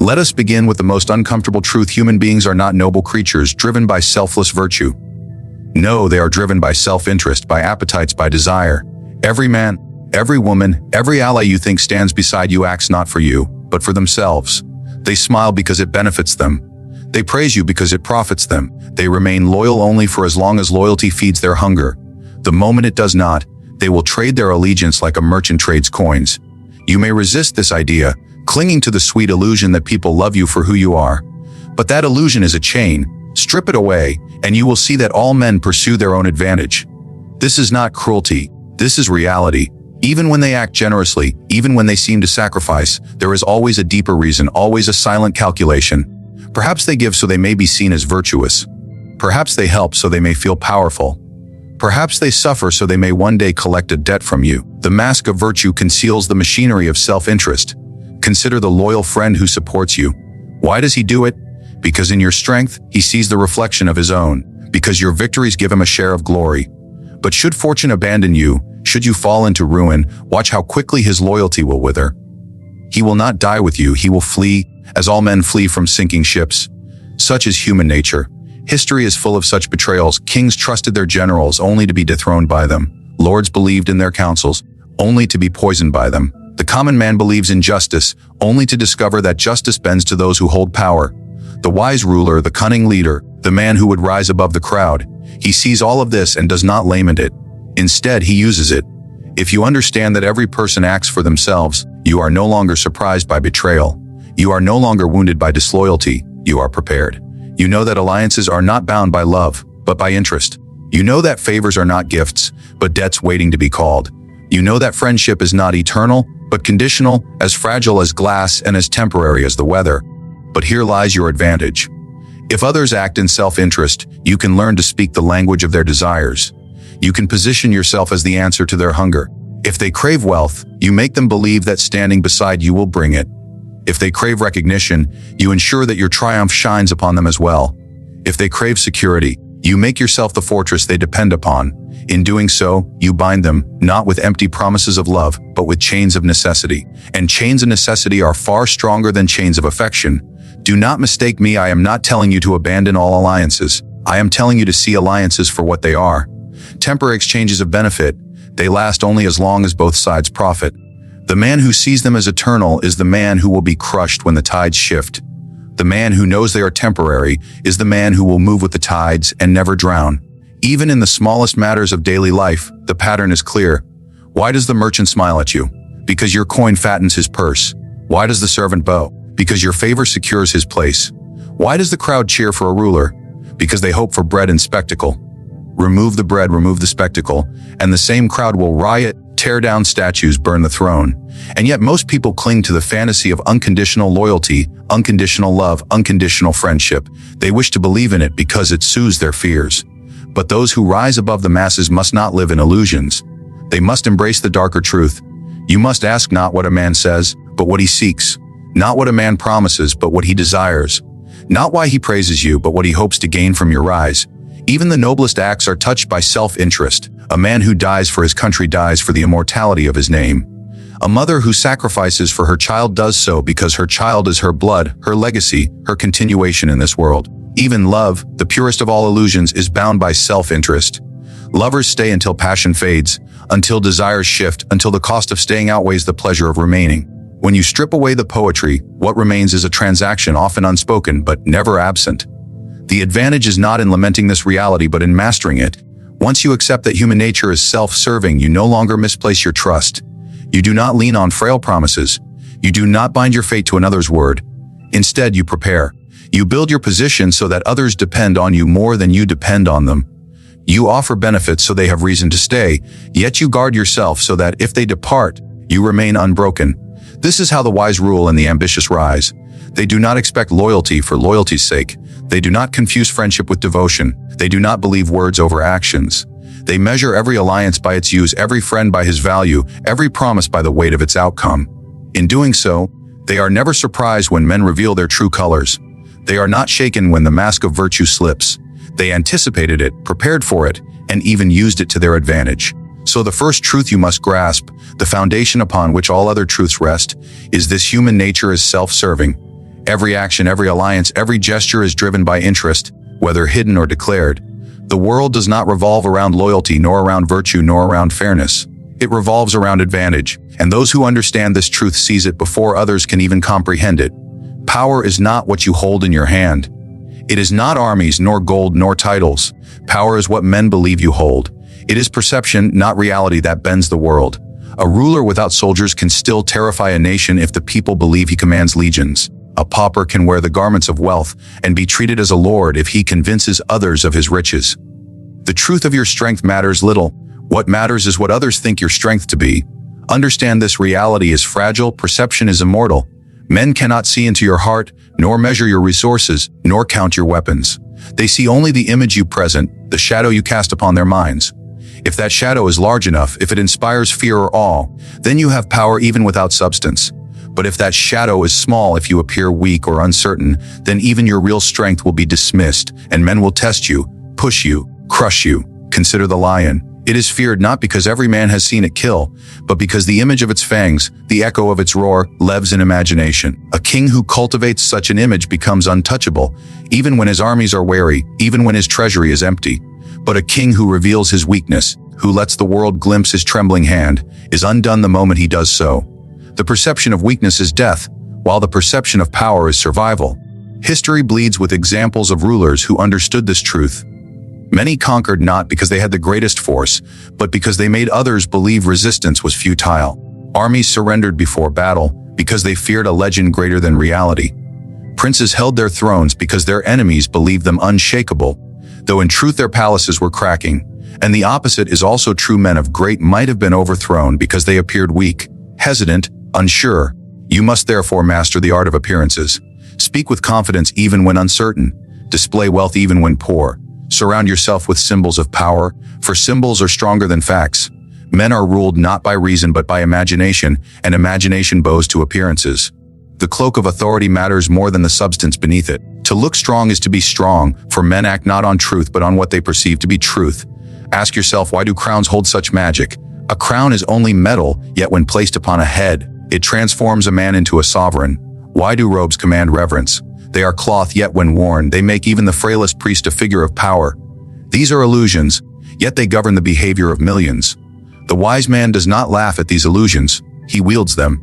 Let us begin with the most uncomfortable truth: human beings are not noble creatures driven by selfless virtue. No, they are driven by self-interest, by appetites, by desire. Every man, every woman, every ally you think stands beside you acts not for you, but for themselves. They smile because it benefits them. They praise you because it profits them. They remain loyal only for as long as loyalty feeds their hunger. The moment it does not, they will trade their allegiance like a merchant trades coins. You may resist this idea, clinging to the sweet illusion that people love you for who you are. But that illusion is a chain. Strip it away, and you will see that all men pursue their own advantage. This is not cruelty. This is reality. Even when they act generously, even when they seem to sacrifice, there is always a deeper reason, always a silent calculation. Perhaps they give so they may be seen as virtuous. Perhaps they help so they may feel powerful. Perhaps they suffer so they may one day collect a debt from you. The mask of virtue conceals the machinery of self-interest. Consider the loyal friend who supports you. Why does he do it? Because in your strength, he sees the reflection of his own. Because your victories give him a share of glory. But should fortune abandon you, should you fall into ruin, watch how quickly his loyalty will wither. He will not die with you, he will flee, as all men flee from sinking ships. Such is human nature. History is full of such betrayals. Kings trusted their generals only to be dethroned by them. Lords believed in their counsels, only to be poisoned by them. The common man believes in justice, only to discover that justice bends to those who hold power. The wise ruler, the cunning leader, the man who would rise above the crowd, he sees all of this and does not lament it. Instead, he uses it. If you understand that every person acts for themselves, you are no longer surprised by betrayal. You are no longer wounded by disloyalty. You are prepared. You know that alliances are not bound by love, but by interest. You know that favors are not gifts, but debts waiting to be called. You know that friendship is not eternal, but conditional, as fragile as glass and as temporary as the weather. But here lies your advantage. If others act in self-interest, you can learn to speak the language of their desires. You can position yourself as the answer to their hunger. If they crave wealth, you make them believe that standing beside you will bring it. If they crave recognition, you ensure that your triumph shines upon them as well. If they crave security, you make yourself the fortress they depend upon. In doing so, you bind them, not with empty promises of love, but with chains of necessity. And chains of necessity are far stronger than chains of affection. Do not mistake me, I am not telling you to abandon all alliances. I am telling you to see alliances for what they are. Temporary exchanges of benefit, they last only as long as both sides profit. The man who sees them as eternal is the man who will be crushed when the tides shift. The man who knows they are temporary is the man who will move with the tides and never drown. Even in the smallest matters of daily life, the pattern is clear. Why does the merchant smile at you? Because your coin fattens his purse. Why does the servant bow? Because your favor secures his place. Why does the crowd cheer for a ruler? Because they hope for bread and spectacle. Remove the bread, remove the spectacle, and the same crowd will riot, tear down statues, burn the throne. And yet most people cling to the fantasy of unconditional loyalty, unconditional love, unconditional friendship. They wish to believe in it because it soothes their fears. But those who rise above the masses must not live in illusions. They must embrace the darker truth. You must ask not what a man says, but what he seeks. Not what a man promises, but what he desires. Not why he praises you, but what he hopes to gain from your rise. Even the noblest acts are touched by self-interest. A man who dies for his country dies for the immortality of his name. A mother who sacrifices for her child does so because her child is her blood, her legacy, her continuation in this world. Even love, the purest of all illusions, is bound by self-interest. Lovers stay until passion fades, until desires shift, until the cost of staying outweighs the pleasure of remaining. When you strip away the poetry, what remains is a transaction often unspoken but never absent. The advantage is not in lamenting this reality but in mastering it. Once you accept that human nature is self-serving, you no longer misplace your trust. You do not lean on frail promises. You do not bind your fate to another's word. Instead, you prepare. You build your position so that others depend on you more than you depend on them. You offer benefits so they have reason to stay, yet you guard yourself so that if they depart, you remain unbroken. This is how the wise rule and the ambitious rise. They do not expect loyalty for loyalty's sake. They do not confuse friendship with devotion. They do not believe words over actions. They measure every alliance by its use, every friend by his value, every promise by the weight of its outcome. In doing so, they are never surprised when men reveal their true colors. They are not shaken when the mask of virtue slips. They anticipated it, prepared for it, and even used it to their advantage. So the first truth you must grasp, the foundation upon which all other truths rest, is this: human nature is self-serving. Every action, every alliance, every gesture is driven by interest, whether hidden or declared. The world does not revolve around loyalty, nor around virtue, nor around fairness. It revolves around advantage, and those who understand this truth seize it before others can even comprehend it. Power is not what you hold in your hand. It is not armies, nor gold, nor titles. Power is what men believe you hold. It is perception, not reality, that bends the world. A ruler without soldiers can still terrify a nation if the people believe he commands legions. A pauper can wear the garments of wealth and be treated as a lord if he convinces others of his riches. The truth of your strength matters little. What matters is what others think your strength to be. Understand this: reality is fragile, perception is immortal. Men cannot see into your heart, nor measure your resources, nor count your weapons. They see only the image you present, the shadow you cast upon their minds. If that shadow is large enough, if it inspires fear or awe, then you have power even without substance. But if that shadow is small, if you appear weak or uncertain, then even your real strength will be dismissed, and men will test you, push you, crush you. Consider the lion. It is feared not because every man has seen it kill, but because the image of its fangs, the echo of its roar, lives in imagination. A king who cultivates such an image becomes untouchable, even when his armies are wary, even when his treasury is empty. But a king who reveals his weakness, who lets the world glimpse his trembling hand, is undone the moment he does so. The perception of weakness is death, while the perception of power is survival. History bleeds with examples of rulers who understood this truth. Many conquered not because they had the greatest force, but because they made others believe resistance was futile. Armies surrendered before battle because they feared a legend greater than reality. Princes held their thrones because their enemies believed them unshakable, though in truth their palaces were cracking. And the opposite is also true. Men of great might have been overthrown because they appeared weak, hesitant, unsure. You must therefore master the art of appearances. Speak with confidence even when uncertain. Display wealth even when poor. Surround yourself with symbols of power, for symbols are stronger than facts. Men are ruled not by reason but by imagination, and imagination bows to appearances. The cloak of authority matters more than the substance beneath it. To look strong is to be strong, for men act not on truth but on what they perceive to be truth. Ask yourself, why do crowns hold such magic? A crown is only metal, yet when placed upon a head, it transforms a man into a sovereign. Why do robes command reverence? They are cloth, yet when worn, they make even the frailest priest a figure of power. These are illusions, yet they govern the behavior of millions. The wise man does not laugh at these illusions, he wields them.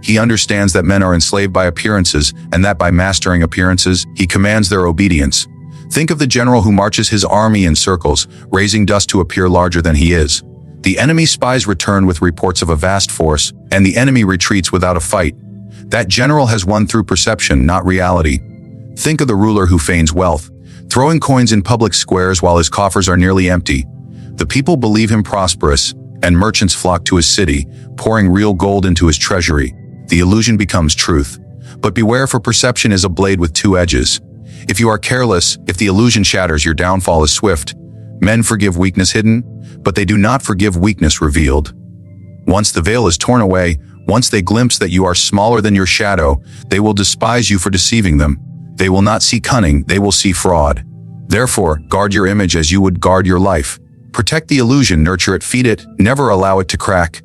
He understands that men are enslaved by appearances, and that by mastering appearances, he commands their obedience. Think of the general who marches his army in circles, raising dust to appear larger than he is. The enemy spies return with reports of a vast force, and the enemy retreats without a fight. That general has won through perception, not reality. Think of the ruler who feigns wealth, throwing coins in public squares while his coffers are nearly empty. The people believe him prosperous, and merchants flock to his city, pouring real gold into his treasury. The illusion becomes truth. But beware, for perception is a blade with two edges. If you are careless, if the illusion shatters, your downfall is swift. Men forgive weakness hidden, but they do not forgive weakness revealed. Once the veil is torn away, once they glimpse that you are smaller than your shadow, they will despise you for deceiving them. They will not see cunning, they will see fraud. Therefore, guard your image as you would guard your life. Protect the illusion, nurture it, feed it, never allow it to crack.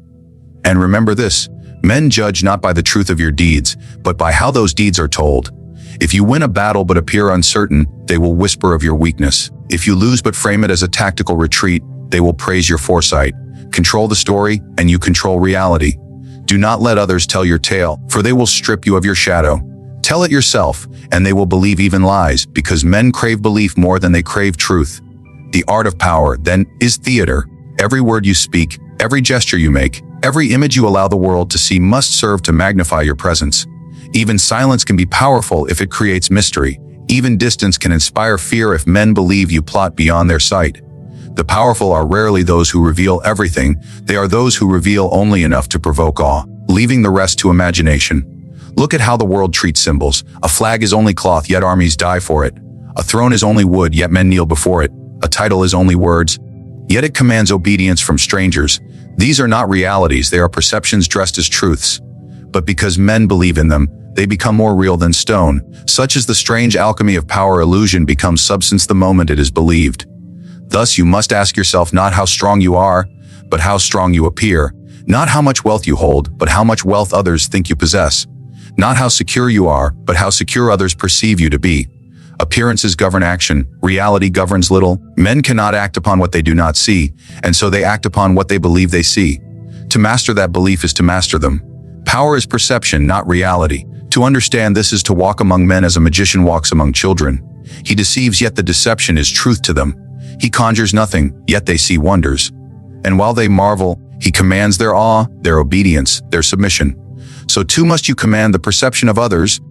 And remember this, men judge not by the truth of your deeds, but by how those deeds are told. If you win a battle but appear uncertain, they will whisper of your weakness. If you lose but frame it as a tactical retreat, they will praise your foresight. Control the story, and you control reality. Do not let others tell your tale, for they will strip you of your shadow. Tell it yourself, and they will believe even lies, because men crave belief more than they crave truth. The art of power, then, is theater. Every word you speak, every gesture you make, every image you allow the world to see must serve to magnify your presence. Even silence can be powerful if it creates mystery. Even distance can inspire fear if men believe you plot beyond their sight. The powerful are rarely those who reveal everything, they are those who reveal only enough to provoke awe, leaving the rest to imagination. Look at how the world treats symbols. A flag is only cloth, yet armies die for it. A throne is only wood, yet men kneel before it. A title is only words, yet it commands obedience from strangers. These are not realities, they are perceptions dressed as truths. But because men believe in them, they become more real than stone. Such is the strange alchemy of power. Illusion becomes substance the moment it is believed. Thus you must ask yourself not how strong you are, but how strong you appear. Not how much wealth you hold, but how much wealth others think you possess. Not how secure you are, but how secure others perceive you to be. Appearances govern action, reality governs little. Men cannot act upon what they do not see, and so they act upon what they believe they see. To master that belief is to master them. Power is perception, not reality. To understand this is to walk among men as a magician walks among children. He deceives, yet the deception is truth to them. He conjures nothing, yet they see wonders. And while they marvel, he commands their awe, their obedience, their submission. So too must you command the perception of others,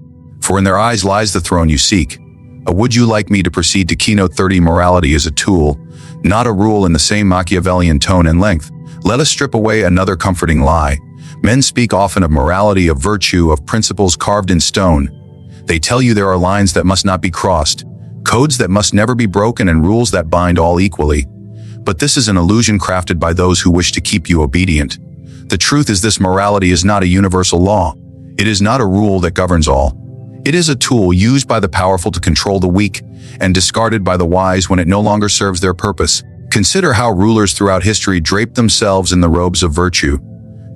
for in their eyes lies the throne you seek. Would you like me to proceed to keynote 30? Morality is a tool, not a rule, in the same Machiavellian tone and length. Let us strip away another comforting lie. Men speak often of morality, of virtue, of principles carved in stone. They tell you there are lines that must not be crossed, codes that must never be broken, and rules that bind all equally. But this is an illusion crafted by those who wish to keep you obedient. The truth is this: morality is not a universal law. It is not a rule that governs all. It is a tool used by the powerful to control the weak, and discarded by the wise when it no longer serves their purpose. Consider how rulers throughout history draped themselves in the robes of virtue.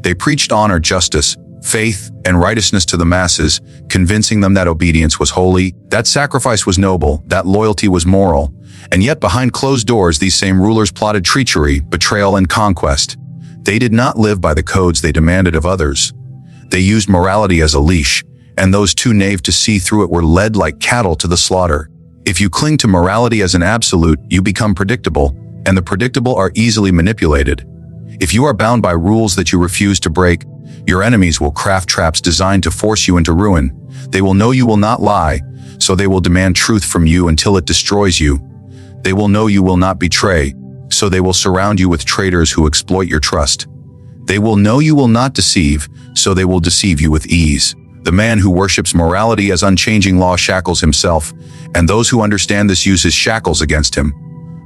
They preached honor, justice, faith, and righteousness to the masses, convincing them that obedience was holy, that sacrifice was noble, that loyalty was moral. And yet behind closed doors, these same rulers plotted treachery, betrayal, and conquest. They did not live by the codes they demanded of others. They used morality as a leash, and those too knave to see through it were led like cattle to the slaughter. If you cling to morality as an absolute, you become predictable, and the predictable are easily manipulated. If you are bound by rules that you refuse to break, your enemies will craft traps designed to force you into ruin. They will know you will not lie, so they will demand truth from you until it destroys you. They will know you will not betray, so they will surround you with traitors who exploit your trust. They will know you will not deceive, so they will deceive you with ease. The man who worships morality as unchanging law shackles himself, and those who understand this use his shackles against him.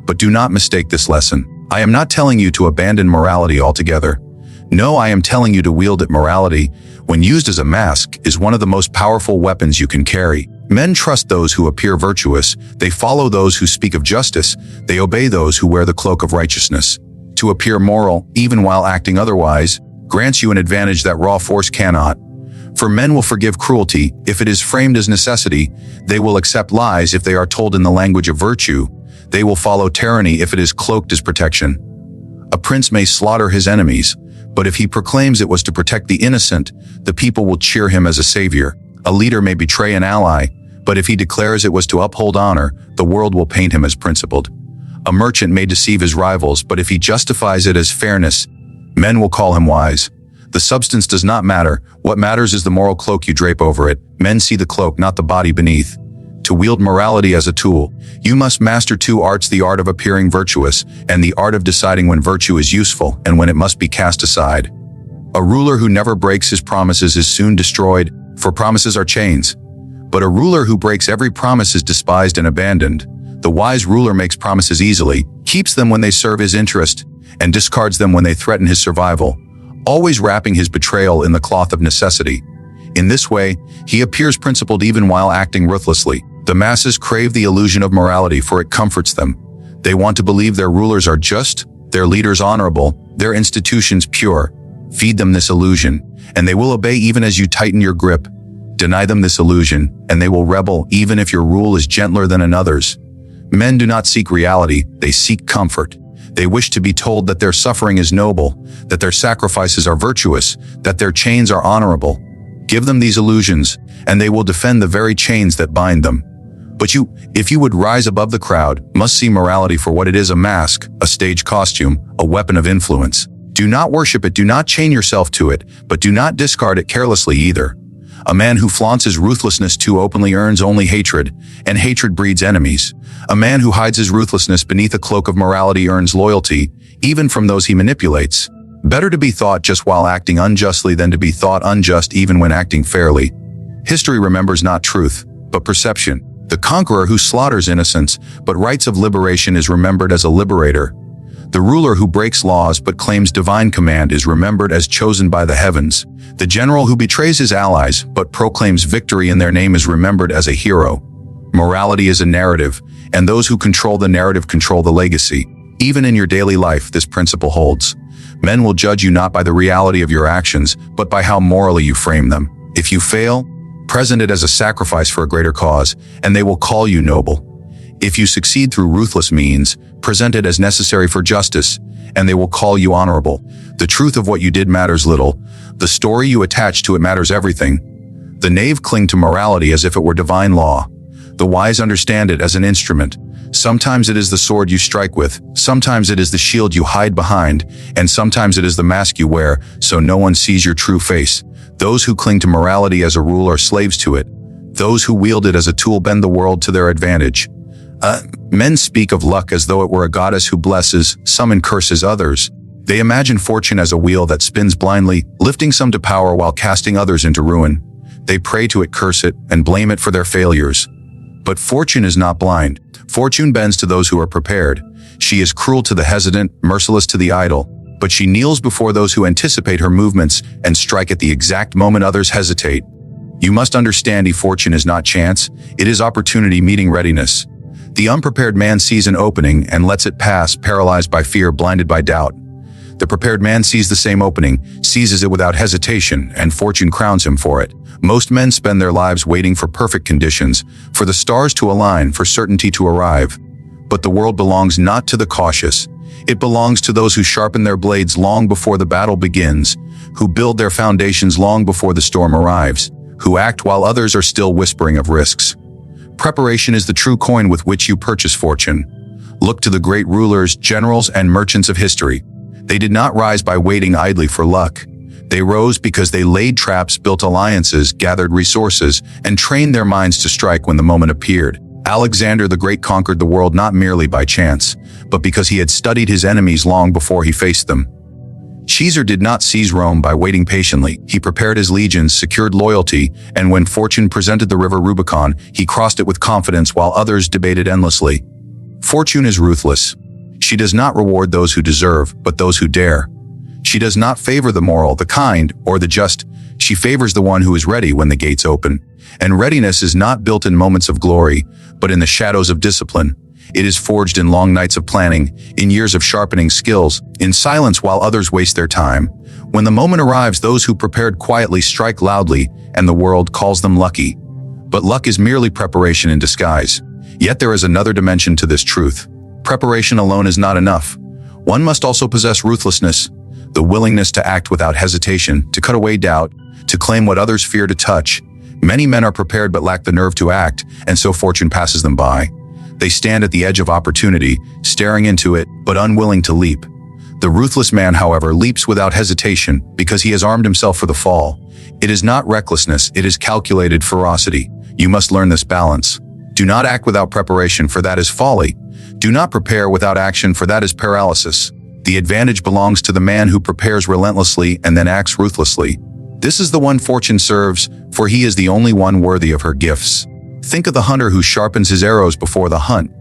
But do not mistake this lesson. I am not telling you to abandon morality altogether. No, I am telling you to wield it. Morality, when used as a mask, is one of the most powerful weapons you can carry. Men trust those who appear virtuous. They follow those who speak of justice. They obey those who wear the cloak of righteousness. To appear moral, even while acting otherwise, grants you an advantage that raw force cannot. For men will forgive cruelty if it is framed as necessity. They will accept lies if they are told in the language of virtue. They will follow tyranny if it is cloaked as protection. A prince may slaughter his enemies, but if he proclaims it was to protect the innocent, the people will cheer him as a savior. A leader may betray an ally, but if he declares it was to uphold honor, the world will paint him as principled. A merchant may deceive his rivals, but if he justifies it as fairness, men will call him wise. The substance does not matter. What matters is the moral cloak you drape over it. Men see the cloak, not the body beneath. To wield morality as a tool, you must master two arts: the art of appearing virtuous, and the art of deciding when virtue is useful and when it must be cast aside. A ruler who never breaks his promises is soon destroyed, for promises are chains. But a ruler who breaks every promise is despised and abandoned. The wise ruler makes promises easily, keeps them when they serve his interest, and discards them when they threaten his survival, always wrapping his betrayal in the cloth of necessity. In this way, he appears principled even while acting ruthlessly. The masses crave the illusion of morality, for it comforts them. They want to believe their rulers are just, their leaders honorable, their institutions pure. Feed them this illusion, and they will obey even as you tighten your grip. Deny them this illusion, and they will rebel even if your rule is gentler than another's. Men do not seek reality, they seek comfort. They wish to be told that their suffering is noble, that their sacrifices are virtuous, that their chains are honorable. Give them these illusions, and they will defend the very chains that bind them. But you, if you would rise above the crowd, must see morality for what it is: a mask, a stage costume, a weapon of influence. Do not worship it, do not chain yourself to it, but do not discard it carelessly either. A man who flaunts his ruthlessness too openly earns only hatred, and hatred breeds enemies. A man who hides his ruthlessness beneath a cloak of morality earns loyalty, even from those he manipulates. Better to be thought just while acting unjustly than to be thought unjust even when acting fairly. History remembers not truth, but perception. The conqueror who slaughters innocents but writes of liberation is remembered as a liberator. The ruler who breaks laws but claims divine command is remembered as chosen by the heavens. The general who betrays his allies but proclaims victory in their name is remembered as a hero. Morality is a narrative, and those who control the narrative control the legacy. Even in your daily life, this principle holds. Men will judge you not by the reality of your actions, but by how morally you frame them. If you fail, Present it as a sacrifice for a greater cause, and they will call you noble. If you succeed through ruthless means, present it as necessary for justice, and they will call you honorable. The truth of what you did matters little. The story you attach to it matters everything. The knave cling to morality as if it were divine law. The wise understand it as an instrument. Sometimes it is the sword you strike with, sometimes it is the shield you hide behind, and sometimes it is the mask you wear so no one sees your true face. Those who cling to morality as a rule are slaves to it. Those who wield it as a tool bend the world to their advantage. Men speak of luck as though it were a goddess who blesses some and curses others. They imagine fortune as a wheel that spins blindly, lifting some to power while casting others into ruin. They pray to it, curse it, and blame it for their failures. But fortune is not blind. Fortune bends to those who are prepared. She is cruel to the hesitant, merciless to the idle, but she kneels before those who anticipate her movements and strike at the exact moment others hesitate. You must understand, fortune is not chance, it is opportunity meeting readiness. The unprepared man sees an opening and lets it pass, paralyzed by fear, blinded by doubt. The prepared man sees the same opening, seizes it without hesitation, and fortune crowns him for it. Most men spend their lives waiting for perfect conditions, for the stars to align, for certainty to arrive. But the world belongs not to the cautious. It belongs to those who sharpen their blades long before the battle begins, who build their foundations long before the storm arrives, who act while others are still whispering of risks. Preparation is the true coin with which you purchase fortune. Look to the great rulers, generals, and merchants of history. They did not rise by waiting idly for luck. They rose because they laid traps, built alliances, gathered resources, and trained their minds to strike when the moment appeared. Alexander the Great conquered the world not merely by chance, but because he had studied his enemies long before he faced them. Caesar did not seize Rome by waiting patiently. He prepared his legions, secured loyalty, and when fortune presented the river Rubicon, he crossed it with confidence while others debated endlessly. Fortune is ruthless. She does not reward those who deserve, but those who dare. She does not favor the moral, the kind, or the just. She favors the one who is ready when the gates open. And readiness is not built in moments of glory, but in the shadows of discipline. It is forged in long nights of planning, in years of sharpening skills, in silence while others waste their time. When the moment arrives, those who prepared quietly strike loudly, and the world calls them lucky. But luck is merely preparation in disguise. Yet there is another dimension to this truth. Preparation alone is not enough. One must also possess ruthlessness, the willingness to act without hesitation, to cut away doubt, to claim what others fear to touch. Many men are prepared but lack the nerve to act, and so fortune passes them by. They stand at the edge of opportunity, staring into it, but unwilling to leap. The ruthless man, however, leaps without hesitation because he has armed himself for the fall. It is not recklessness, it is calculated ferocity. You must learn this balance. Do not act without preparation, for that is folly. Do not prepare without action, for that is paralysis. The advantage belongs to the man who prepares relentlessly and then acts ruthlessly. This is the one fortune serves, for he is the only one worthy of her gifts. Think of the hunter who sharpens his arrows before the hunt.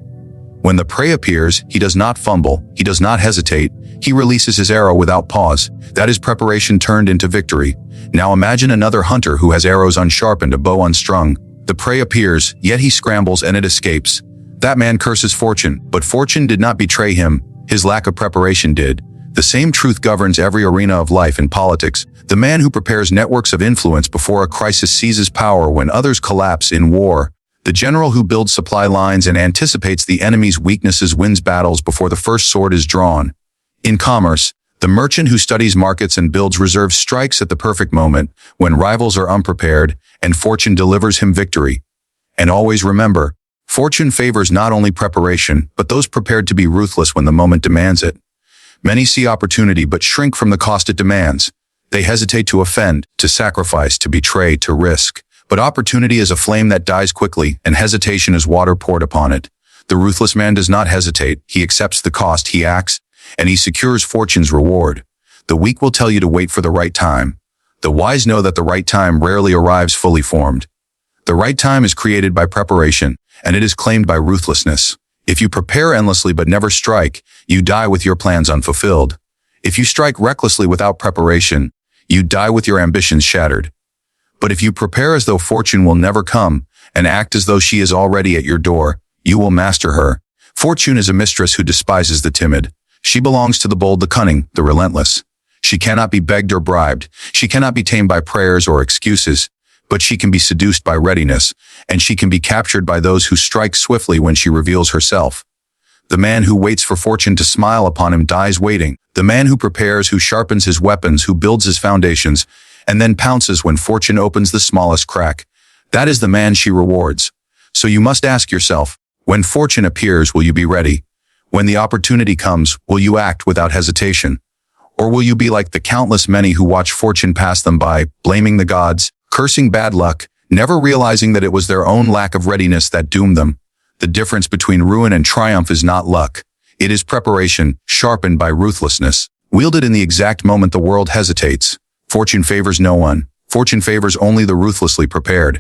When the prey appears, he does not fumble, he does not hesitate, he releases his arrow without pause. That is preparation turned into victory. Now imagine another hunter who has arrows unsharpened, a bow unstrung. The prey appears, yet he scrambles and it escapes. That man curses fortune, but fortune did not betray him, his lack of preparation did. The same truth governs every arena of life and politics. The man who prepares networks of influence before a crisis seizes power when others collapse in war. The general who builds supply lines and anticipates the enemy's weaknesses wins battles before the first sword is drawn. In commerce, the merchant who studies markets and builds reserves strikes at the perfect moment when rivals are unprepared, and fortune delivers him victory. And always remember, fortune favors not only preparation, but those prepared to be ruthless when the moment demands it. Many see opportunity but shrink from the cost it demands. They hesitate to offend, to sacrifice, to betray, to risk. But opportunity is a flame that dies quickly, and hesitation is water poured upon it. The ruthless man does not hesitate. He accepts the cost, he acts, and he secures fortune's reward. The weak will tell you to wait for the right time. The wise know that the right time rarely arrives fully formed. The right time is created by preparation, and it is claimed by ruthlessness. If you prepare endlessly but never strike, you die with your plans unfulfilled. If you strike recklessly without preparation, you die with your ambitions shattered. But if you prepare as though fortune will never come, and act as though she is already at your door, you will master her. Fortune is a mistress who despises the timid. She belongs to the bold, the cunning, the relentless. She cannot be begged or bribed. She cannot be tamed by prayers or excuses. but she can be seduced by readiness, and she can be captured by those who strike swiftly when she reveals herself. The man who waits for fortune to smile upon him dies waiting. The man who prepares, who sharpens his weapons, who builds his foundations, and then pounces when fortune opens the smallest crack. That is the man she rewards. So you must ask yourself, when fortune appears, will you be ready? When the opportunity comes, will you act without hesitation? Or will you be like the countless many who watch fortune pass them by, blaming the gods, cursing bad luck, never realizing that it was their own lack of readiness that doomed them? The difference between ruin and triumph is not luck. It is preparation, sharpened by ruthlessness, wielded in the exact moment the world hesitates. Fortune favors no one. Fortune favors only the ruthlessly prepared.